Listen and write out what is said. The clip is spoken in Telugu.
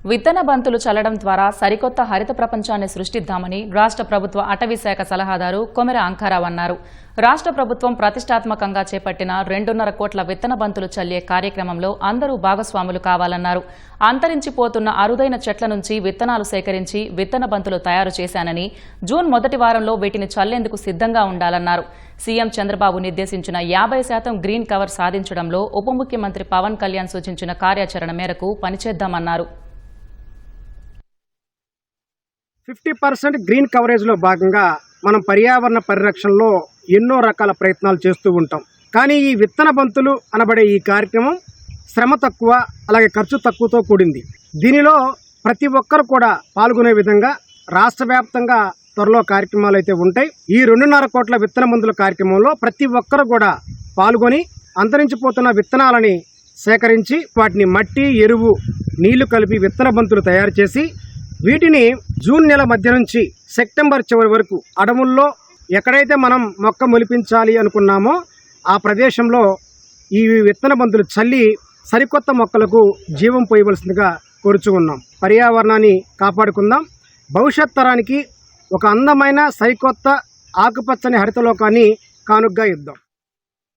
విత్తన బంతులు చల్లడం ద్వారా సరికొత్త హరిత ప్రపంచాన్ని సృష్టిద్దామని రాష్ట్ర ప్రభుత్వ అటవీ శాఖ సలహాదారు కొమెర అంకారావు అన్నారు. రాష్ట్ర ప్రభుత్వం ప్రతిష్టాత్మకంగా చేపట్టిన 2.5 కోట్ల విత్తన బంతులు చల్లే కార్యక్రమంలో అందరూ భాగస్వాములు కావాలన్నారు. అంతరించిపోతున్న అరుదైన చెట్ల నుంచి విత్తనాలు సేకరించి విత్తన బంతులు తయారు చేశానని, జూన్ మొదటి వారంలో వీటిని చల్లేందుకు సిద్ధంగా ఉండాలన్నారు. సీఎం చంద్రబాబు నిర్దేశించిన 50% గ్రీన్ కవర్ సాధించడంలో ఉప ముఖ్యమంత్రి పవన్ కళ్యాణ్ సూచించిన కార్యాచరణ మేరకు పనిచేద్దామన్నారు. 50% గ్రీన్ కవరేజ్లో భాగంగా మనం పర్యావరణ పరిరక్షణలో ఎన్నో రకాల ప్రయత్నాలు చేస్తూ ఉంటాం. కానీ ఈ విత్తన బంతులు అనబడే ఈ కార్యక్రమం శ్రమ తక్కువ, అలాగే ఖర్చు తక్కువతో కూడింది. దీనిలో ప్రతి ఒక్కరు కూడా పాల్గొనే విధంగా రాష్ట్ర వ్యాప్తంగా త్వరలో కార్యక్రమాలు అయితే ఉంటాయి. ఈ 2.5 కోట్ల విత్తన బంతుల కార్యక్రమంలో ప్రతి ఒక్కరు కూడా పాల్గొని అంతరించిపోతున్న విత్తనాలని సేకరించి వాటిని మట్టి, ఎరువు, నీళ్లు కలిపి విత్తన బంతులు తయారు చేసి వీటిని జూన్ నెల మధ్య నుంచి సెప్టెంబర్ చివరి వరకు అడవుల్లో ఎక్కడైతే మనం మొక్క మొలిపించాలి అనుకున్నామో ఆ ప్రదేశంలో ఈ విత్తన బంతులు చల్లి సరికొత్త మొక్కలకు జీవం పోయవలసిందిగా కోరుచున్నాం. పర్యావరణాన్ని కాపాడుకుందాం. భవిష్యత్ తరానికి ఒక అందమైన సరికొత్త ఆకుపచ్చని హరితలోకాన్ని కానుగ్గా ఇద్దాం.